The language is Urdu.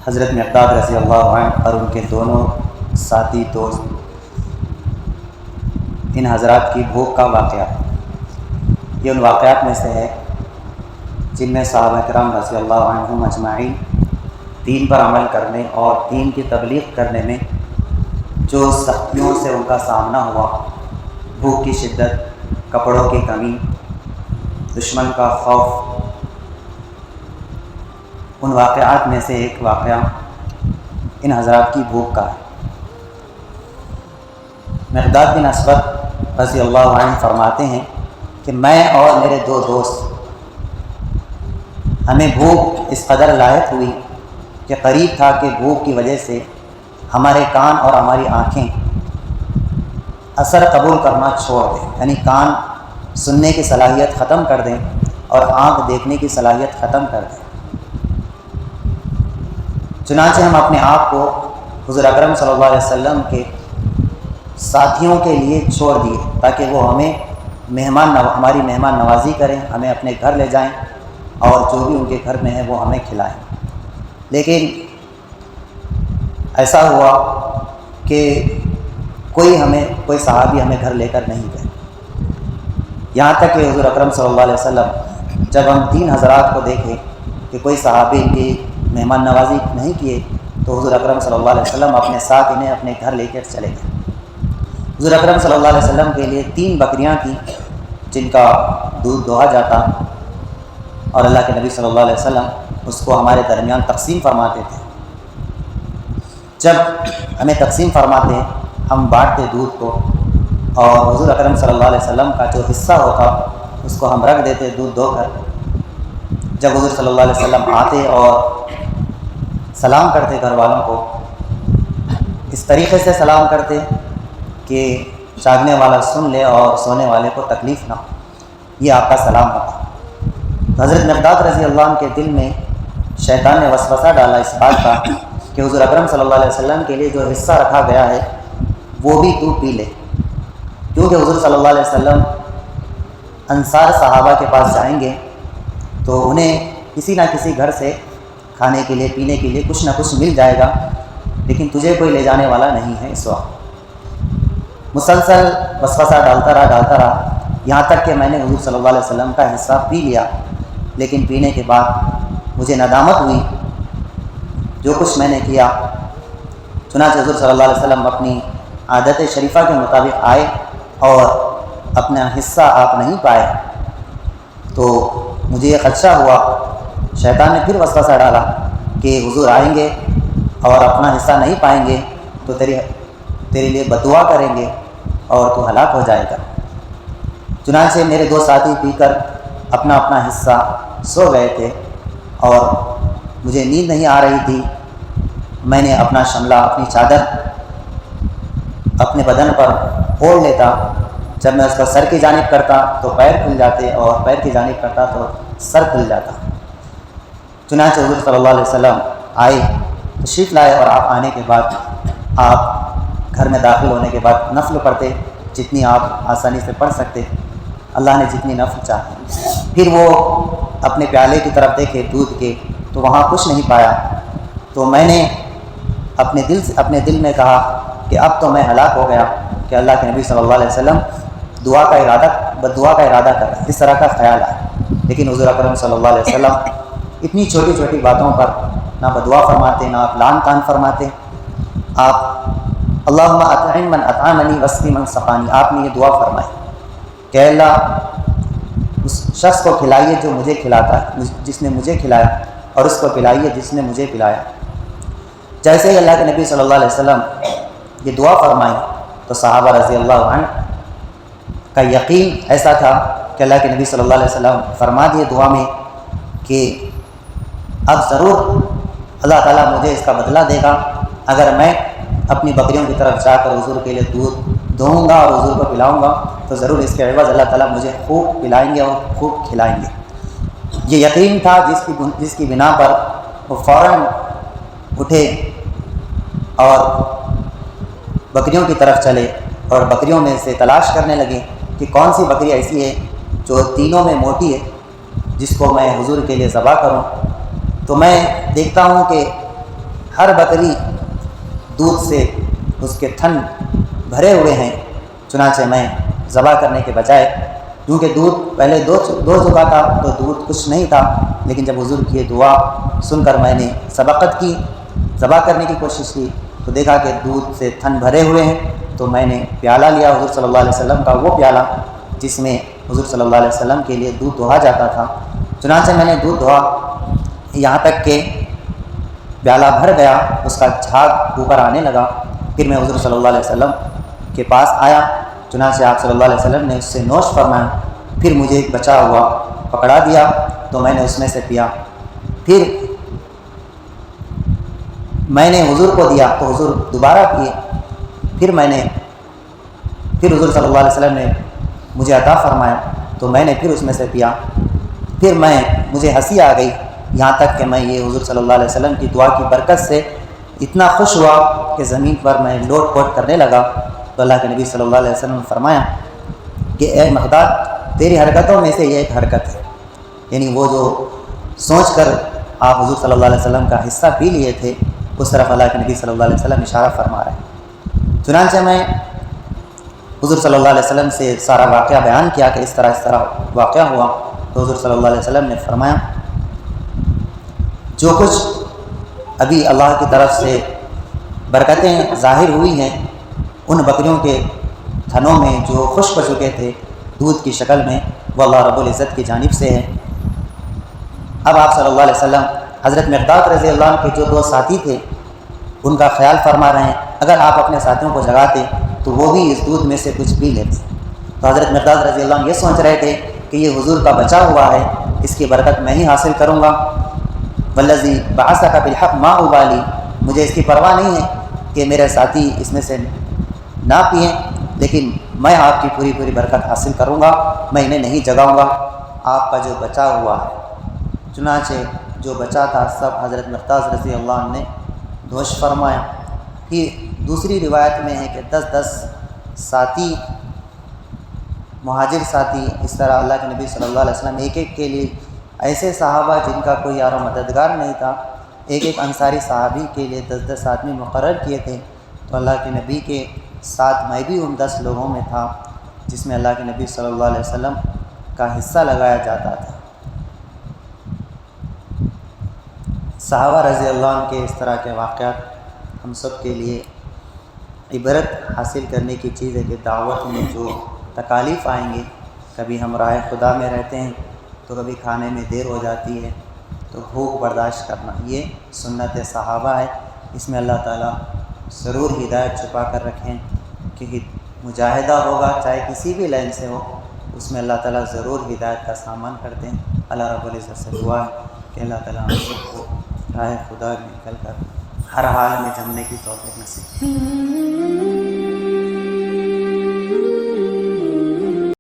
حضرت مقداد رضی اللہ عنہ اور ان کے دونوں ساتھی دوست ان حضرات کی بھوک کا واقعہ، یہ ان واقعات میں سے ہے جن میں صحابہ کرام رضی اللہ عنہم اجمعین دین پر عمل کرنے اور دین کی تبلیغ کرنے میں جو سختیوں سے ان کا سامنا ہوا، بھوک کی شدت، کپڑوں کی کمی، دشمن کا خوف، ان واقعات میں سے ایک واقعہ ان حضرات کی بھوک کا ہے۔ مقداد بن اسود رضی اللہ عنہ فرماتے ہیں کہ میں اور میرے دو دوست ہمیں بھوک اس قدر لاحق ہوئی کہ قریب تھا کہ بھوک کی وجہ سے ہمارے کان اور ہماری آنکھیں اثر قبول کرنا چھوڑ دیں، یعنی کان سننے کی صلاحیت ختم کر دیں اور آنکھ دیکھنے کی صلاحیت ختم کر دیں۔ چنانچہ ہم اپنے آپ کو حضور اکرم صلی اللہ علیہ وسلم کے ساتھیوں کے لیے چھوڑ دیے تاکہ وہ ہمیں ہماری مہمان نوازی کریں، ہمیں اپنے گھر لے جائیں اور جو بھی ان کے گھر میں ہے وہ ہمیں کھلائیں۔ لیکن ایسا ہوا کہ کوئی صحابی ہمیں گھر لے کر نہیں گئے، یہاں تک کہ حضور اکرم صلی اللہ علیہ وسلم جب ہم تین حضرات کو دیکھے کہ کوئی صحابی ان کی مہمان نوازی نہیں کیے تو حضور اکرم صلی اللہ علیہ وسلم اپنے ساتھ انہیں اپنے گھر لے کر چلے گئے۔ حضور اکرم صلی اللہ علیہ وسلم کے لیے 3 بکریاں تھیں جن کا دودھ دوہا جاتا اور اللہ کے نبی صلی اللہ علیہ وسلم اس کو ہمارے درمیان تقسیم فرماتے تھے۔ جب ہمیں تقسیم فرماتے ہم بانٹتے دودھ کو اور حضور اکرم صلی اللہ علیہ وسلم کا جو حصہ ہوتا اس کو ہم رکھ دیتے دودھ دو کر۔ جب حضور صلی اللہ علیہ وسلم آتے اور سلام کرتے گھر والوں کو، اس طریقے سے سلام کرتے کہ جاگنے والا سن لے اور سونے والے کو تکلیف نہ ہو، یہ آپ کا سلام ہوتا۔ تو حضرت مقداد رضی اللہ عنہ کے دل میں شیطان نے وسوسہ ڈالا اس بات کا کہ حضور اکرم صلی اللہ علیہ وسلم کے لیے جو حصہ رکھا گیا ہے وہ بھی تو پی لے، کیونکہ حضور صلی اللہ علیہ وسلم انصار صحابہ کے پاس جائیں گے تو انہیں کسی نہ کسی گھر سے کھانے کے لیے پینے کے لیے کچھ نہ کچھ مل جائے گا، لیکن تجھے کوئی لے جانے والا نہیں ہے اس وقت۔ مسلسل وسوسہ ڈالتا رہا یہاں تک کہ میں نے حضور صلی اللہ علیہ وسلم کا حصہ پی لیا، لیکن پینے کے بعد مجھے ندامت ہوئی جو کچھ میں نے کیا۔ چنانچہ حضور صلی اللہ علیہ وسلم اپنی عادت شریفہ کے مطابق آئے اور اپنا حصہ آپ نہیں پائے تو مجھے یہ خدشہ ہوا، شیطان نے پھر وسوسہ ڈالا کہ حضور آئیں گے اور اپنا حصہ نہیں پائیں گے تو تیرے لیے بددعا کریں گے اور تو ہلاک ہو جائے گا۔ چنانچہ میرے 2 ساتھی پی کر اپنا حصہ سو گئے تھے اور مجھے نیند نہیں آ رہی تھی۔ میں نے اپنا شملہ، اپنی چادر اپنے بدن پر اوڑھ لیتا، جب میں اس کا سر کی جانب کرتا تو پیر کھل جاتے اور پیر کی جانب کرتا تو سر کھل جاتا۔ چنانچہ حضور صلی اللہ علیہ وسلم آئے، تشریف لائے اور آپ آنے کے بعد آپ گھر میں داخل ہونے کے بعد نفل پڑھتے جتنی آپ آسانی سے پڑھ سکتے، اللہ نے جتنی نفل چاہی۔ پھر وہ اپنے پیالے کی طرف دیکھے دودھ کے تو وہاں کچھ نہیں پایا، تو میں نے اپنے دل میں کہا کہ اب تو میں ہلاک ہو گیا کہ اللہ کے نبی صلی اللہ علیہ وسلم بددعا کا ارادہ کر، اس طرح کا خیال آیا۔ لیکن حضور اکرم صلی اللہ علیہ وسلم اتنی چھوٹی چھوٹی باتوں پر نہ بددعا فرماتے، نہ آپ لعن طعن فرماتے، آپ اللہم اطعم من اطعمنی واسقی من سقانی، آپ نے یہ دعا فرمائی کہ اللہ اس شخص کو کھلائیے جو مجھے کھلاتا ہے، جس نے مجھے کھلایا، اور اس کو پلائیے جس نے مجھے پلایا۔ جیسے ہی اللہ کے نبی صلی اللہ علیہ وسلم یہ دعا فرمائی تو صحابہ رضی اللہ عنہ کا یقین ایسا تھا کہ اللہ کے نبی صلی اللہ علیہ وسلم فرما دیے دعا میں کہ اب ضرور اللہ تعالیٰ مجھے اس کا بدلہ دے گا، اگر میں اپنی بکریوں کی طرف جا کر حضور کے لیے دودھ دہوں گا اور حضور کو پلاؤں گا تو ضرور اس کے عوض اللہ تعالیٰ مجھے خوب پلائیں گے اور خوب کھلائیں گے۔ یہ یقین تھا جس کی بنا پر وہ فوراً اٹھے اور بکریوں کی طرف چلے اور بکریوں میں سے تلاش کرنے لگے کہ کون سی بکری ایسی ہے جو تینوں میں موٹی ہے جس کو میں حضور کے لیے ذبح کروں۔ تو میں دیکھتا ہوں کہ ہر بکری دودھ سے اس کے تھن بھرے ہوئے ہیں، چنانچہ میں ذبح کرنے کے بجائے، کیونکہ دودھ پہلے دو چکا تھا تو دودھ کچھ نہیں تھا، لیکن جب حضور کی یہ دعا سن کر میں نے سبقت کی، ذبح کرنے کی کوشش کی تو دیکھا کہ دودھ سے تھن بھرے ہوئے ہیں، تو میں نے پیالہ لیا حضور صلی اللہ علیہ وسلم کا، وہ پیالہ جس میں حضور صلی اللہ علیہ وسلم کے لیے دودھ دہا جاتا تھا، چنانچہ میں نے دودھ دہا یہاں تک کہ پیالہ بھر گیا، اس کا جھاگ اوپر آنے لگا۔ پھر میں حضور صلی اللہ علیہ وسلم کے پاس آیا، چنانچہ آپ صلی اللہ علیہ وسلم نے اس سے نوش فرمایا، پھر مجھے ایک بچا ہوا پکڑا دیا تو میں نے اس میں سے پیا، پھر میں نے حضور کو دیا تو حضور دوبارہ پیے، پھر حضور صلی اللہ علیہ وسلم نے مجھے عطا فرمایا تو میں نے پھر اس میں سے پیا، پھر مجھے ہنسی آ گئی، یہاں تک کہ میں یہ حضور صلی اللہ علیہ وسلم کی دعا کی برکت سے اتنا خوش ہوا کہ زمین پر میں لوٹ پوٹ کرنے لگا، تو اللہ کے نبی صلی اللہ علیہ وسلم نے فرمایا کہ اے مقداد، تیری حرکتوں میں سے یہ ایک حرکت ہے، یعنی وہ جو سوچ کر آپ حضور صلی اللہ علیہ وسلم کا حصہ پی لیے تھے، اس طرف اللہ کے نبی صلی اللہ علیہ وسلم اشارہ فرما رہے ہیں۔ چنانچہ میں حضور صلی اللہ علیہ وسلم سے سارا واقعہ بیان کیا کہ اس طرح واقعہ ہوا، تو حضور صلی اللہ علیہ وسلم نے فرمایا جو کچھ ابھی اللہ کی طرف سے برکتیں ظاہر ہوئی ہیں ان بکریوں کے تھنوں میں جو خشک ہو چکے تھے دودھ کی شکل میں، وہ اللہ رب العزت کی جانب سے ہے۔ اب آپ صلی اللہ علیہ وسلم حضرت مقداد رضی اللہ عنہ کے جو دو ساتھی تھے ان کا خیال فرما رہے ہیں، اگر آپ اپنے ساتھیوں کو جگاتے تو وہ بھی اس دودھ میں سے کچھ پی لیتے، تو حضرت مقداد رضی اللہ عنہ یہ سوچ رہے تھے کہ یہ حضور کا بچا ہوا ہے، اس کی برکت میں ہی حاصل کروں گا، والذی بعثک بالحق ما ابالی، مجھے اس کی پرواہ نہیں ہے کہ میرے ساتھی اس میں سے نہ پئیں، لیکن میں آپ کی پوری برکت حاصل کروں گا، میں انہیں نہیں جگاؤں گا، آپ کا جو بچا ہوا ہے۔ چنانچہ جو بچا تھا سب حضرت مقداد رضی اللہ عنہ نے نوش فرمایا۔ پھر دوسری روایت میں ہے کہ 10 ساتھی، مہاجر ساتھی، اس طرح اللہ کے نبی صلی اللہ علیہ وسلم ایک کے لیے، ایسے صحابہ جن کا کوئی یار و مددگار نہیں تھا، ایک انصاری صحابی کے لیے 10 آدمی مقرر کیے تھے، تو اللہ کے نبی کے ساتھ میں بھی ان 10 لوگوں میں تھا جس میں اللہ کے نبی صلی اللہ علیہ وسلم کا حصہ لگایا جاتا تھا۔ صحابہ رضی اللہ عنہ کے اس طرح کے واقعات ہم سب کے لیے عبرت حاصل کرنے کی چیز ہے کہ دعوت میں جو تکالیف آئیں گے، کبھی ہم راہ خدا میں رہتے ہیں تو کبھی کھانے میں دیر ہو جاتی ہے تو بھوک برداشت کرنا، یہ سنت صحابہ ہے، اس میں اللہ تعالیٰ ضرور ہدایت چھپا کر رکھیں کہ مجاہدہ ہوگا چاہے کسی بھی لائن سے ہو، اس میں اللہ تعالیٰ ضرور ہدایت کا سامان کرتے ہیں۔ اللہ رب العزت سے دعا ہے کہ اللہ تعالیٰ ہم سب کو راہ خدا میں نکل کر ہر حال میں جمنے کی توفیق نصیب۔